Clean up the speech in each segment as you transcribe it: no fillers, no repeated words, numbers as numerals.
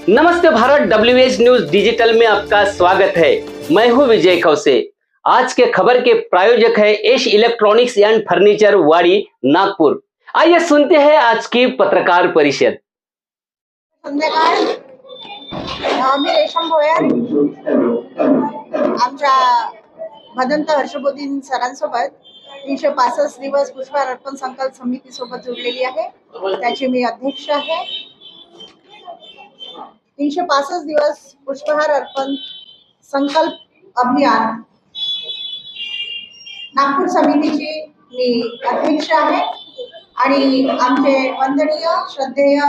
नमस्ते Bharat, WH news digital में आपका स्वागत है। मैं हूं विजय खौसे। आज के खबर के प्रायोजक है एश इलेक्ट्रॉनिक्स एंड फर्नीचर, वाड़ी, नागपुर। आइए सुनते हैं आज की पत्रकार परिषद। संध्याकाळ मी रेशम भोयर आमच्या भदंत हर्षबोधीन सरांसोबत 365 दिवस पुष्पहार अर्पण संकल्प समिती सोबत जोडलेली आहे। त्याची मी अध्यक्ष आहे। 365 दिवस पुष्पहार अर्पण संकल्प अभियान नागपूर समितीची मी अध्यक्ष आहे आणि आमचे वंदनीय श्रद्धेय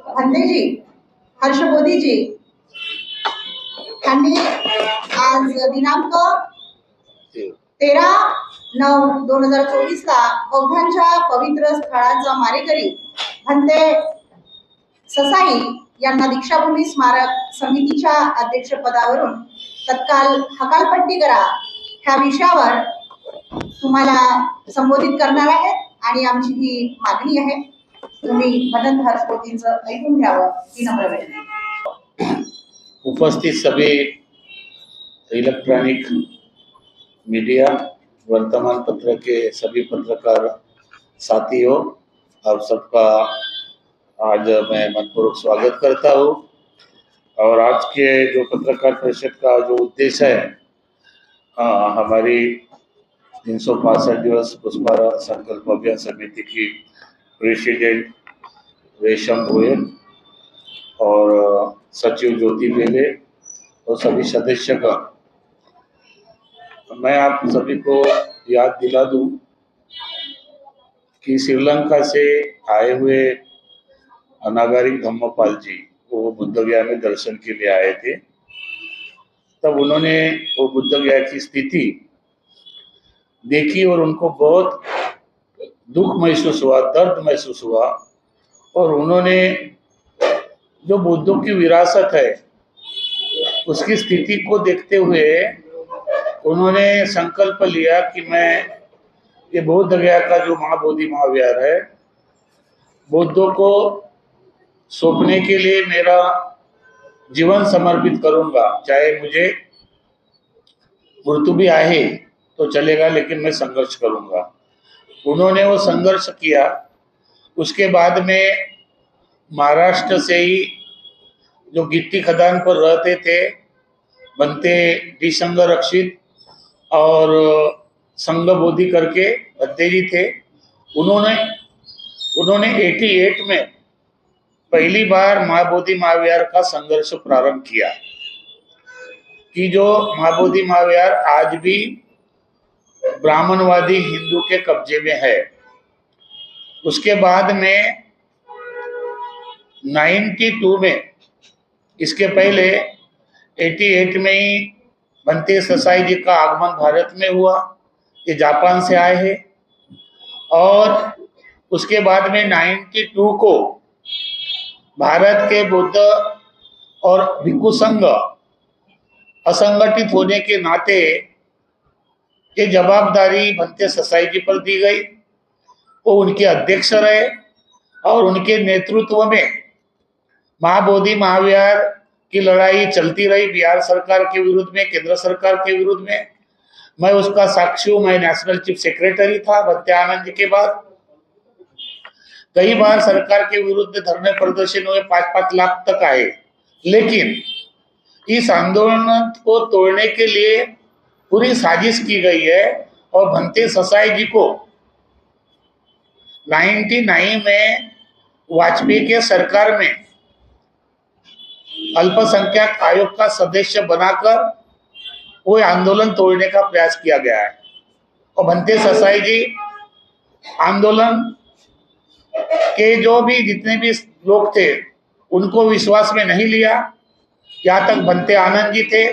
भंतेजी हर्षबोधीजी यांनी आज दिनांक 13/9/2024 ला बौद्धांच्या पवित्र स्थळाचा मारेकरी भंते ससाई यांना दीक्षाभूमी स्मारक समितीच्या अध्यक्षपदावरून तत्काल हकालपट्टी करा ह्या विषयावर तुम्हाला संबोधित करणार आहे आणि आमची ही मागणी आहे। तुम्ही भदंत हर्षबोधींचं ऐकून घ्यावं ही नम्र विनंती। उपस्थित सभी इलेक्ट्रॉनिक मीडिया वर्तमान पत्र के सभी पत्रकार साथियों, आप सबका आज मैं मनपूर्वक स्वागत करता हूँ। और आज के जो पत्रकार परिषद का जो उद्देश्य है, हमारी 365 दिवस पुष्पहार संकल्प अभियान समिति की प्रेसिडेंट रेशम भोयर और सचिव ज्योति बेले और सभी सदस्य का मैं आप सभी को याद दिला दूं कि श्रीलंका से आए हुए अनागारिक धम्मपाल जी वो बुद्धगया में दर्शन के लिए आए थे। तब उन्होंने वो बुद्धगया की स्थिति देखी और उनको बहुत दुख महसूस हुआ, दर्द महसूस हुआ। और उन्होंने जो बुद्धों की विरासत है उसकी स्थिति को देखते हुए उन्होंने संकल्प लिया कि मैं ये बौद्ध गया का जो महाबोधि महाविहार है, बुद्धों को सौंपने के लिए मेरा जीवन समर्पित करूंगा। चाहे मुझे मृत्यु भी आए तो चलेगा, लेकिन मैं संघर्ष करूंगा। उन्होंने वो संघर्ष किया। उसके बाद में महाराष्ट्र से ही जो गिट्टी खदान पर रहते थे बनते संघ रक्षित और संघ बोधि करके भत्ते जी थे, उन्होंने 88 में पहली बार महाबोधि महाविहार का संघर्ष प्रारंभ किया कि जो महाबोधि महाविहार आज भी ब्राह्मणवादी हिंदू के कब्जे में है। उसके बाद में 92 में, इसके पहले 88 में ही भंते ससाई जी का आगमन भारत में हुआ। ये जापान से आए हैं। और उसके बाद में 92 को भारत के बुद्ध और भिक्षु संघ असंगठित होने के नाते ये जवाबदारी भंते ससाई जी पर दी गई। वो उनके अध्यक्ष रहे और उनके नेतृत्व में महाबोधि महाविहार की लड़ाई चलती रही, बिहार सरकार के विरुद्ध में, केंद्र सरकार के विरुद्ध में। मैं उसका साक्षी हूँ। मैं नेशनल चीफ सेक्रेटरी था भंते आनंद जी के बाद। कई बार सरकार के विरुद्ध धरने प्रदर्शन हुए, 5-5 लाख तक आए। लेकिन इस आंदोलन को तोड़ने के लिए पूरी साजिश की गई है और भंते ससाई जी को 99 में वाजपेयी के सरकार में अल्पसंख्यक आयोग का सदस्य बनाकर वो आंदोलन तोड़ने का प्रयास किया गया है। और भंते ससाई जी आंदोलन के जो भी जितने भी लोग थे उनको विश्वास में नहीं लिया। यहाँ तक भंते आनंद जी थे,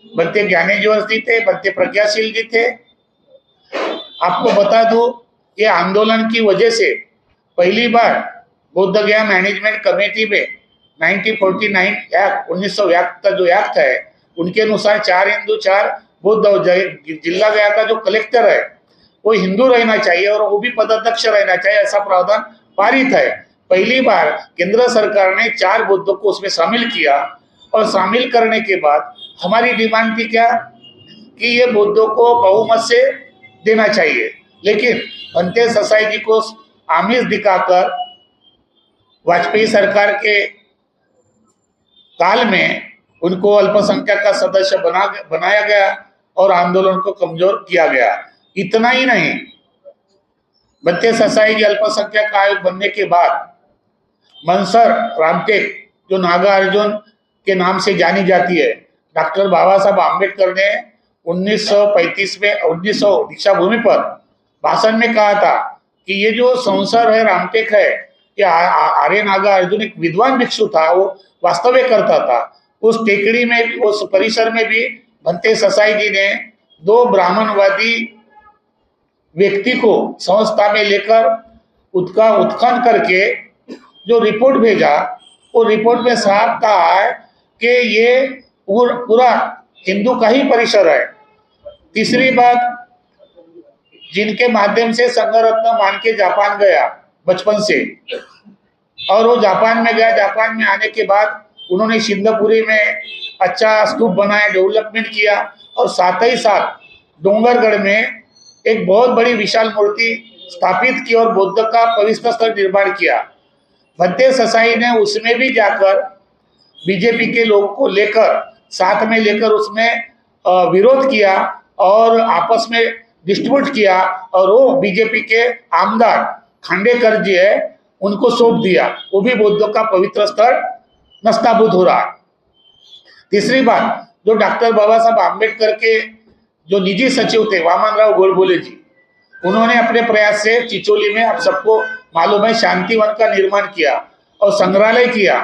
भंते ज्ञानेश्वर जी थे, भंते प्रज्ञाशील जी थे। आपको बता दूं, ये आंदोलन की वजह से पहली बार बौद्ध गया मैनेजमेंट कमेटी में 1949 एक्ट 1901 का जो एक्ट है उनके अनुसार 4 हिंदू 4 बौद्ध जिला गया का जो कलेक्टर है वो हिंदू रहना चाहिए और वो भी पदाध्यक्ष रहना चाहिए, ऐसा प्रावधान पारित है। पहली बार केंद्र सरकार ने 4 बौद्धों को उसमें शामिल किया और शामिल करने के बाद हमारी डिमांड थी क्या कि ये बौद्धों को बहुमत से देना चाहिए, लेकिन भंते ससाई जी को आमिष दिखाकर वाजपेयी सरकार के काल में उनको अल्पसंख्यक का सदस्य बनाया गया और आंदोलन को कमजोर किया गया। इतना ही नहीं, भंते ससाई जी अल्पसंख्यक आयोग बनने के बाद मनसर रामटेक जो नागा अर्जुन के नाम से जानी जाती है, डॉक्टर बाबा साहब आम्बेडकर ने 1935 में 1900 दीक्षा भूमि पर भाषण में कहा था कि ये जो संसर है रामटेक है, ये आर्य नागा अर्जुन एक विद्वान भिक्षु था, वो वास्तव्य करता था। उस टेकड़ी में, उस परिसर में भी भंते ससाई जी ने 2 ब्राह्मणवादी व्यक्ति को संस्था में लेकर उसका उत्खनन करके जो रिपोर्ट भेजा, वो रिपोर्ट में साफ कहा है कि ये पूरा हिंदू का ही परिसर है। तीसरी बात, जिनके माध्यम से संघ रत्न मान के जापान गया बचपन से, और वो जापान में गया, जापान में आने के बाद उन्होंने सिंधपुरी में अच्छा स्तूप बनाया, डेवलपमेंट किया, और साथ ही साथ डोंगरगढ़ में एक बहुत बड़ी विशाल मूर्ति स्थापित की और बौद्ध का पवित्र स्थल निर्माण किया। भंते ससाई ने उसमें भी जाकर बीजेपी के लोगों को लेकर साथ में लेकर उसमें विरोध किया और आपस में डिस्ट्रीब्यूट किया, और वो बीजेपी के आमदार खांडेकर जी है उनको सौंप दिया। वो भी बौद्धों का पवित्र स्थल नस्ताबूद हो रहा। तीसरी बात, जो डॉक्टर बाबा साहब आम्बेडकर के जो निजी सचिव थे वामन राव गोडबोले जी, उन्होंने अपने प्रयास से चिचोली में, आप सबको मालूम है, शांतिवन का निर्माण किया और संग्रहालय किया।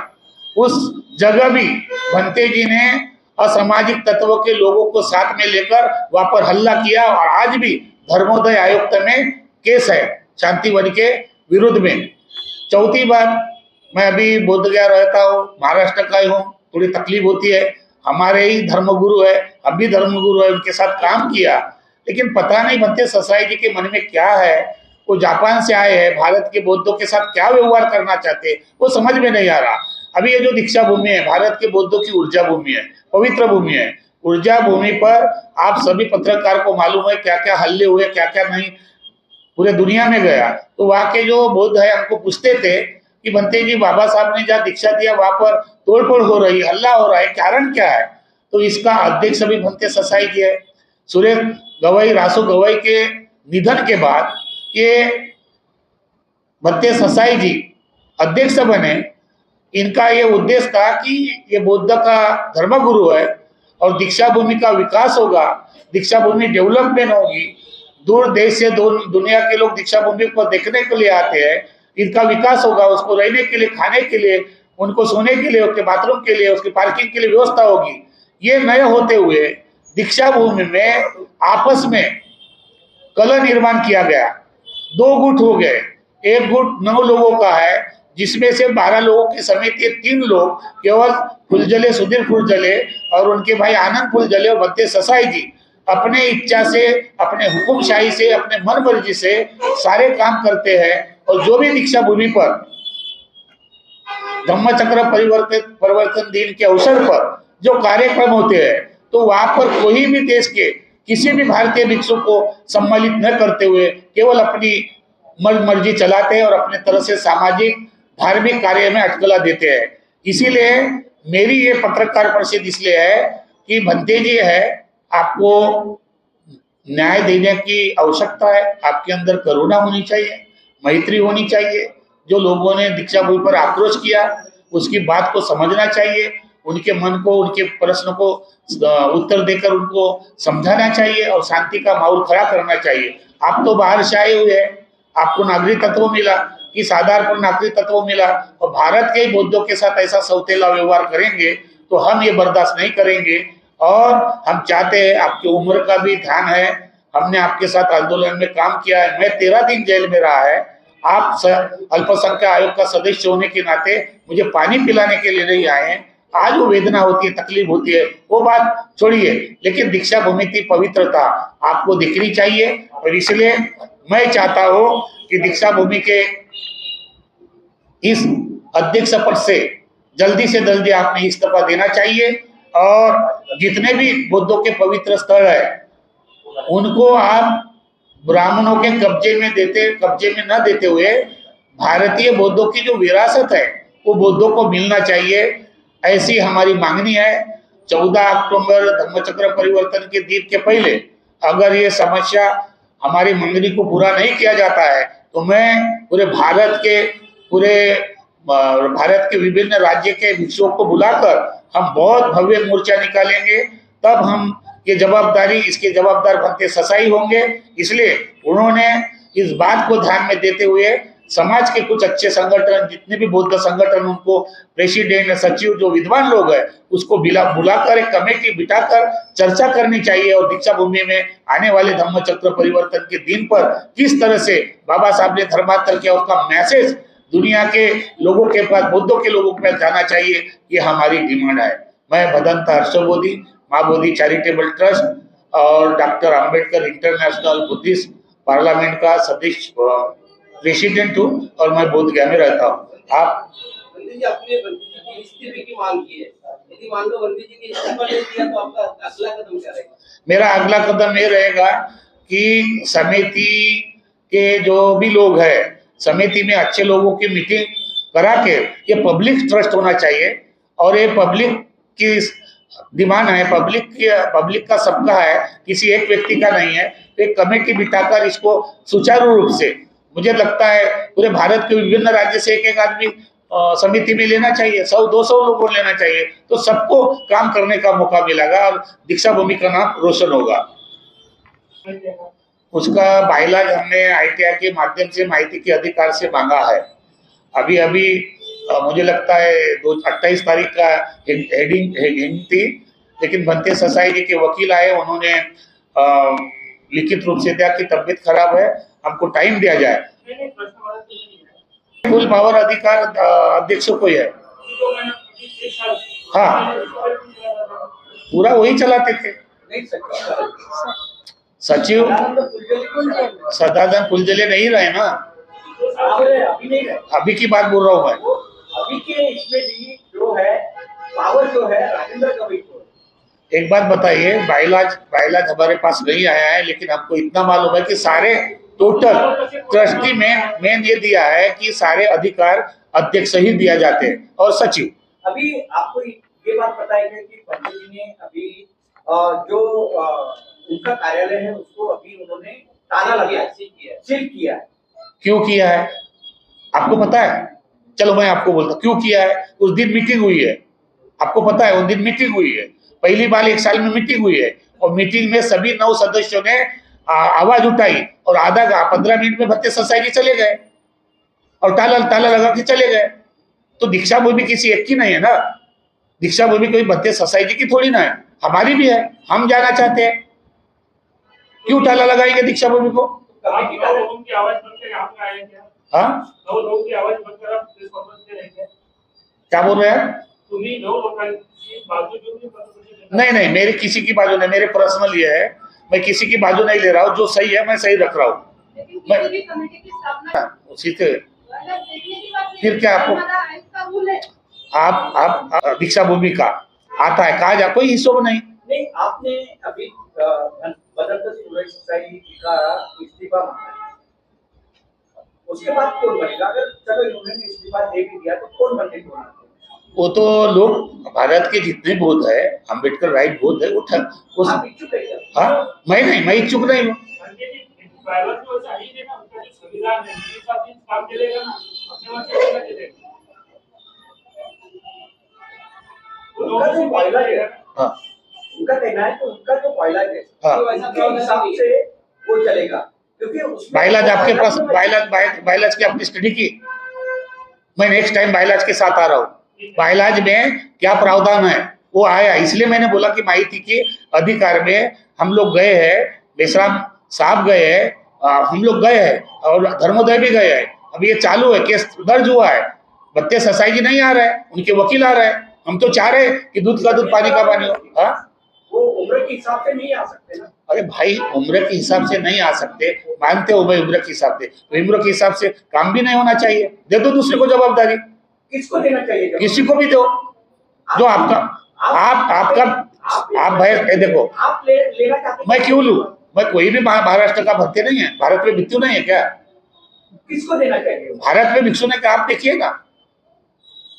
उस जगह भी भंते जी ने असामाजिक तत्वों के लोगों को साथ में लेकर वहां पर हल्ला किया, और आज भी धर्मोदय आयुक्त में केस है शांतिवन के विरुद्ध में। चौथी बात, मैं अभी बोधगया रहता हूँ, महाराष्ट्र का ही हूँ, थोड़ी तकलीफ होती है, हमारे ही धर्मगुरु है, हम भी धर्मगुरु है, उनके साथ काम किया, लेकिन पता नहीं भंते ससाई जी के मन में क्या है। वो जापान से आए हैं, भारत के बौद्धों के साथ क्या व्यवहार करना चाहते हैं वो समझ में नहीं आ रहा। अभी ये जो दीक्षा भूमि है, भारत के बौद्धों की ऊर्जा भूमि है, पवित्र भूमि है। ऊर्जा भूमि पर आप सभी पत्रकार को मालूम है क्या क्या हल्ले हुए, क्या क्या नहीं, पूरे दुनिया में गया। तो वहाँ के जो बौद्ध है हमको पूछते थे कि भंते जी, बाबा साहब ने जहाँ दीक्षा दिया वहां पर तोड़फोड़ हो रही, हल्ला हो रहा है, कारण क्या है? तो इसका अध्यक्ष भी भंते ससाई जी है। सुरेश गवई, रासू गवई के निधन के बाद ये भंते ससाई जी अध्यक्ष बने। इनका ये उद्देश्य था कि ये बौद्ध का धर्मगुरु है और दीक्षा भूमि का विकास होगा, दीक्षा भूमि डेवलपमेंट होगी, दूर देश से दुनिया के लोग दीक्षा भूमि को देखने के लिए आते हैं, इनका विकास होगा, उसको रहने के लिए, खाने के लिए, उनको सोने के लिए, उसके बाथरूम के लिए, उसकी पार्किंग के लिए व्यवस्था होगी। ये नए होते हुए दीक्षा भूमि में आपस में कलह निर्माण किया गया, 2 गुट हो गए। एक गुट 9 लोगों का है, जिसमें से 12 लोगों की समेत ये 3 लोग केवल फुलझले, सुधीर फुलझले और उनके भाई आनंद फुलझले और भंते ससाई जी अपने इच्छा से, अपने हुकुमशाही से, अपने मन मर्जी से सारे काम करते हैं। और जो भी दीक्षा भूमि पर धम्मचक्र परिवर्तन दिन के अवसर पर जो कार्यक्रम होते हैं, तो वहां पर कोई भी देश के किसी भी भारतीय भिक्षु को सम्मिलित न करते हुए केवल अपनी मर्जी चलाते हैं और अपने तरह से सामाजिक धार्मिक कार्य में अटकला देते हैं। इसीलिए मेरी ये पत्रकार परिषद इसलिए है कि भंते जी है, आपको न्याय देने की आवश्यकता है, आपके अंदर करुणा होनी चाहिए, मैत्री होनी चाहिए। जो लोगों ने दीक्षा भूमि पर आक्रोश किया उसकी बात को समझना चाहिए, उनके मन को, उनके प्रश्न को उत्तर देकर उनको समझाना चाहिए और शांति का माहौल खड़ा करना चाहिए। आप तो बाहर से आए हुए हैं, आपको नागरिकत्व मिला, इस आधार पर नागरिकत्व मिला और भारत के ही बौद्धों के साथ ऐसा सौतेला व्यवहार करेंगे तो हम ये बर्दाश्त नहीं करेंगे। और हम चाहते हैं, आपकी उम्र का भी ध्यान है, हमने आपके साथ आंदोलन में काम किया है, मैं 13 दिन जेल में रहा है, आप अल्पसंख्यक आयोग का सदस्य होने के नाते मुझे पानी पिलाने के लिए नहीं आए हैं। आज वो वेदना होती है, तकलीफ होती है, वो बात छोड़िए, लेकिन दीक्षा भूमि की पवित्रता आपको दिखनी चाहिए। और इसलिए मैं चाहता हूँ कि दीक्षा भूमि के इस अध्यक्ष पद से जल्दी से जल्दी आपने इस्तीफा देना चाहिए और जितने भी बौद्धों के पवित्र स्थल है उनको आप ब्राह्मणों के कब्जे में न देते हुए भारतीय बौद्धों की जो विरासत है वो बौद्धों को मिलना चाहिए, ऐसी हमारी मांगनी है। 14 अक्टूबर धम्मचक्र परिवर्तन के दिन के पहले अगर ये समस्या हमारी मांगनी को पूरा नहीं किया जाता है तो मैं पूरे भारत के विभिन्न राज्य के भिक्षुओं को बुलाकर हम बहुत भव्य मोर्चा निकालेंगे। तब हम इसके जवाबदार बनते ससाई होंगे। इसलिए उन्होंने इस बात को ध्यान में देते हुए समाज के कुछ अच्छे संगठन, जितने भी बौद्ध संगठन, उनको प्रेसिडेंट, सचिव, जो विद्वान लोग हैं उसको बुलाकर एक कमेटी बिठाकर चर्चा करनी चाहिए और दीक्षा भूमि में आने वाले धम्मचक्र परिवर्तन के दिन पर किस तरह से बाबा साहब ने धर्मांतर किया उसका मैसेज दुनिया के लोगों के पास, बौद्धों के लोगों के पास जाना चाहिए। ये हमारी डिमांड है। मैं भदंत हर्षबोधी, माँ बोधि चैरिटेबल ट्रस्ट और doctor Ambedkar international Buddhist parliament का सदस्य प्रेसिडेंट हूँ और मैं बोध गया में रहता हूँ। आप अपने इस्तीफे की मांग की है, यदि मान लो बंदी जी की इस्तीफा नहीं दिया तो आपका अगला कदम क्या रहेगा? मेरा अगला कदम ये रहेगा कि समिति के जो भी लोग हैं, समिति में अच्छे लोगों की मीटिंग करा के, ये पब्लिक ट्रस्ट होना चाहिए और ये पब्लिक की डिमांड है, पब्लिक का सबका है, किसी एक व्यक्ति का नहीं है। एक कमेटी बिठाकर इसको सुचारू रूप से, मुझे लगता है पूरे भारत के विभिन्न राज्य से एक आदमी समिति में लेना चाहिए, 100-200 लोगों को लेना चाहिए, तो सबको काम करने का मौका मिलेगा और दीक्षा भूमि का नाम रोशन होगा। उसका बाइलाज हमने ITI के माध्यम से माहिती के अधिकार से मांगा है। अभी मुझे लगता है 28 तारीख का हेडिंग थी, लेकिन बनते ससाई जी के वकील आए, उन्होंने लिखित रूप से दिया कि तबीयत खराब है, हमको टाइम दिया जाए। फुल पावर अधिकार अध्यक्ष को ही है। हाँ, पूरा वही चलाते थे। सचिव सदानंद फुलझले नहीं रहे ना, अभी की बात बोल रहा हूँ मैं। अभी के इसमें भी जो है पावर जो है राजेंद्र का भी एक बात बताइए, बाइलाज हमारे पास नहीं आया है, लेकिन आपको इतना मालूम है कि सारे टोटल ट्रस्टी मेन ये दिया है कि सारे अधिकार अध्यक्ष ही दिया जाते हैं और सचिव। अभी आपको ये बात पता है कि पंडित जी ने अभी जो उनका कार्यालय है उसको अभी उन्होंने ताला लगाया, सील किया है। क्यों किया है आपको पता है? चलो मैं आपको बोलता हूँ क्यों किया है। उस दिन मीटिंग हुई है, आपको पता है, उस दिन मीटिंग हुई है, पहली बार 1 साल में मीटिंग हुई है और मीटिंग में सभी 9 सदस्यों ने आवाज उठाई और 15 मिनट में भत्ते ससाई जी चले गए और ताला लगा के चले गए। तो दीक्षा भूमि किसी एक की नहीं है ना, दीक्षा भूमि कोई भत्ते ससाई जी की थोड़ी ना है, हमारी भी है, हम जाना चाहते हैं। क्यों ताला लगाएंगे दीक्षा भूमि को? हाँ, क्या बोल रहे हैं? नहीं, मेरी किसी की बाजू नहीं, मेरे पर्सनल ये है, मैं किसी की बाजू नहीं ले रहा हूँ, जो सही है मैं सही रख रहा हूँ। मैं उसी से फिर क्या आप दीक्षा भूमि का आता है, कहा जा कोई हिस्सों में नहीं। आपने अभी का इस्तीफा मांगा, उसके बाद कौन बनेगा? अगर चलो इन्होंने इस्तीफा दे भी दिया तो कौन बनेगा? वो तो लोग भारत के जितने बौद्ध है, अम्बेडकर राइट बौद्ध है, मैं नहीं, मैं इच्छुक नहीं हूँ। उनका कहना है कि उनका जो बाइलाज है उसके हिसाब से वो चलेगा, क्योंकि बाइलाज आपके पास, बाइलाज की आपने स्टडी की? मैं नेक्स्ट टाइम बाइलाज के साथ आ रहा हूँ। बाइलाज में क्या प्रावधान है वो आया, इसलिए मैंने बोला कि माहिती के अधिकार में हम लोग गए हैं, बेसराम साहब गए हैं, हम लोग गए हैं और धर्मोदय भी गए हैं। अभी ये चालू है, केस दर्ज हुआ है, भत्ते ससाई जी नहीं आ रहे हैं, उनके वकील आ रहे हैं। हम तो चाह रहे हैं कि दूध का दूध पानी का पानी हो। हाँ, वो उम्र के हिसाब से नहीं आ सकते ना। अरे भाई उम्र के हिसाब से नहीं आ सकते, मानते हो भाई उम्र के हिसाब से, तो उम्र के हिसाब से काम भी नहीं होना चाहिए। दे दो दूसरे को जवाबदारी, किसको देना चाहिए जवाब? किसी को भी दो जो आपका आप भाई देखो, आप लेना चाहते हैं? मैं क्यों लूं? मैं कोई भी महाराष्ट्र का भत्ते नहीं है, भारत में भिक्षु नहीं है क्या? किसको देना चाहिए? भारत में भिक्षु ने क्या आप देखिए ना,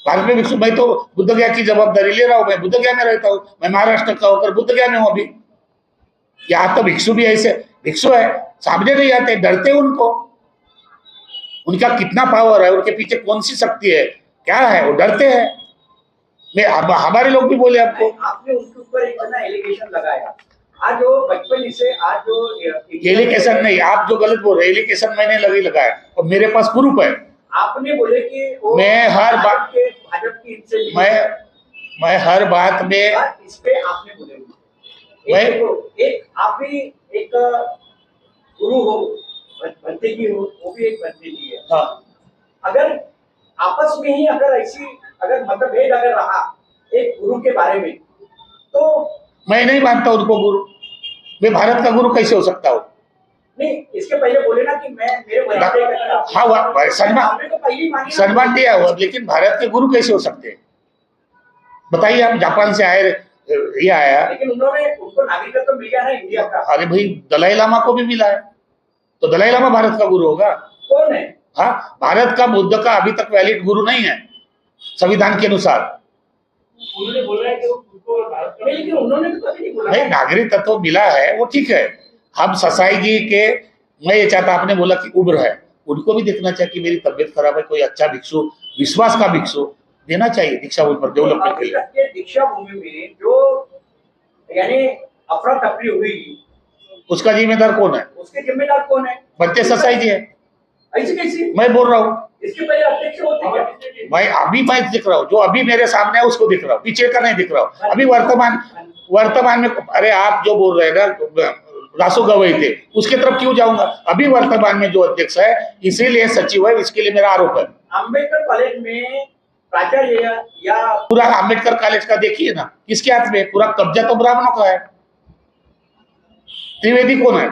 भारत में भिक्षु, मैं तो बुद्ध गया की जवाबदारी ले रहा हूँ, मैं बुद्ध गया में रहता हूँ, मैं महाराष्ट्र का होकर बुद्ध गया में हूँ अभी। यहाँ तो भिक्षु भी ऐसे भिक्षु है, सामने नहीं आते, डरते उनको, उनका कितना पावर है, उनके पीछे कौन सी शक्ति है, क्या है, वो डरते हैं। हमारे लोग भी बोले आपको, आपने उनके ऊपर एक ना एलिगेशन लगाया, आज वो बचपन से आज जो एलिगेशन नहीं, आप जो गलत बोल रहे, एलिगेशन मैंने लगाया और मेरे पास प्रूफ है। आपने बोले कि वो मैं हर बात के भाजपा की इनसे मैं हर बात में इस पे आपने बोले एक आप भी एक गुरु हो, भंतेजी हो, वो भी एक भंतेजी है। हाँ। अगर आपस में ही अगर मतभेद अगर रहा एक गुरु के बारे में, तो मैं नहीं मानता उनको गुरु, मैं भारत का गुरु कैसे हो सकता हूँ? नहीं, इसके पहले बोले ना कि मैं मेरे हाँ, सम्मान दिया हुआ, लेकिन भारत के गुरु कैसे हो सकते हैं बताइए? आप जापान से आए, ये आया, लेकिन उनको नागरिकत्व मिल गया ना इंडिया का। अरे भाई दलाई लामा को भी मिला है, तो दलाई लामा भारत का गुरु होगा? कौन है? हाँ, भारत का बुद्ध का अभी तक वैलिड गुरु नहीं है संविधान के अनुसार। उन्होंने बोला है कि उनको भारत का, लेकिन उन्होंने तो कभी नहीं बोला। भाई नागरिक तत्व मिला है, वो ठीक है। हम ससाई जी के, मैं ये चाहता, आपने बोला कि उम्र है, उनको भी देखना चाहिए कि मेरी तबीयत खराब है, कोई अच्छा भिक्षु, विश्वास का भिक्षु देना चाहिए दीक्षा भूमि पर डेवलपमेंट के लिए। दीक्षा भूमि में जो यानी अफरा तफरी हुई, उसका जिम्मेदार कौन है? उसके जिम्मेदार कौन है? बच्चे ससाई जी है। ऐसे कैसे? मैं बोल रहा हूँ, इसके पहले अध्यक्ष होते क्या? मैं दिख रहा हूँ, जो अभी मेरे सामने है उसको दिख रहा हूँ, पीछे का नहीं दिख रहा हूँ। अभी वर्तमान में, अरे आप जो बोल रहे हैं ना रासो गवई थे, उसके तरफ क्यों जाऊंगा? अभी वर्तमान में जो अध्यक्ष है, इसीलिए सचिव है, इसके लिए मेरा आरोप है। अम्बेडकर कॉलेज में प्राचार्य या पूरा अम्बेडकर कॉलेज का देखिए ना, किसके हाथ में? पूरा कब्जा तो ब्राह्मणों का है। त्रिवेदी कौन है?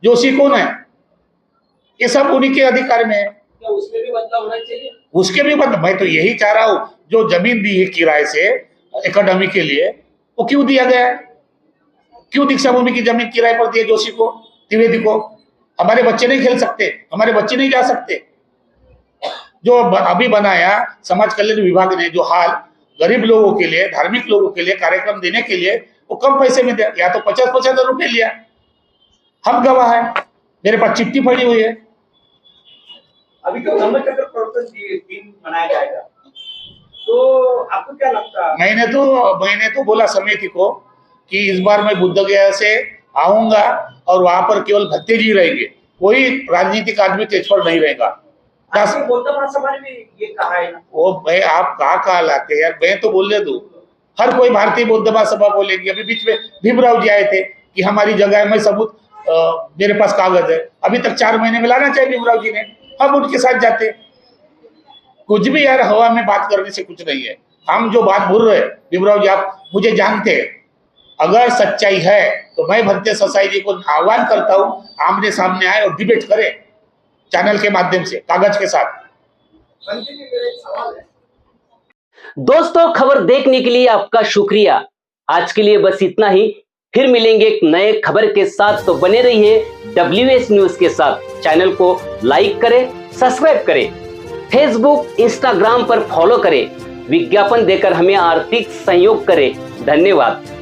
जोशी कौन है? ये सब उन्हीं के अधिकार में है। क्या उसमें भी बदलाव होना चाहिए? उसके भी बदलाव, मैं तो यही चाह रहा हूँ, जो जमीन दी है किराए से एकेडमी के लिए, वो क्यों दिया गया है? क्यों दीक्षा भूमि की जमीन किराए पर दिए जोशी को, त्रिवेदी को? हमारे बच्चे नहीं खेल सकते, हमारे बच्चे नहीं जा सकते? जो अभी बनाया समाज कल्याण विभाग ने, जो हाल गरीब लोगों के लिए, धार्मिक लोगों के लिए कार्यक्रम देने के लिए, वो कम पैसे में दिया, या तो 50-50 रुपए लिया। हम गवाह है, मेरे पास चिट्ठी पड़ी हुई है। अभी तो धम्मचक्र प्रवर्तन दिन मनाया जाएगा, तो आपको क्या लगता है? मैंने तो बोला समिति को कि इस बार मैं बुद्ध गया से आऊंगा और वहां पर केवल भत्ते जी रहेंगे, कोई राजनीतिक आदमी स्टेज पर नहीं रहेगा। बौद्ध महासभा ने ये कहा है ना, वो भाई आप कहा लाते यार, मैं तो बोलने दो, हर कोई भारतीय बौद्ध महासभा बोलेगी। अभी बीच में भीमराव जी आए थे कि हमारी जगह है, मैं सबूत, मेरे पास कागज है। अभी तक 4 महीने में लाना चाहिए भीमराव जी ने, हम उनके साथ जाते। कुछ भी यार, हवा में बात करने से कुछ नहीं है। हम जो बात बोल रहे हैं, भीमराव जी आप मुझे जानते हैं, अगर सच्चाई है तो मैं भंते ससाई जी को आह्वान करता हूँ, आमने सामने आए और डिबेट करें चैनल के माध्यम से, कागज के साथ। दोस्तों, खबर देखने के लिए आपका शुक्रिया। आज के लिए बस इतना ही, फिर मिलेंगे एक नए खबर के साथ। तो बने रहिए WS न्यूज के साथ। चैनल को लाइक करें, सब्सक्राइब करें, फेसबुक इंस्टाग्राम पर फॉलो करें, विज्ञापन देकर हमें आर्थिक सहयोग करें। धन्यवाद।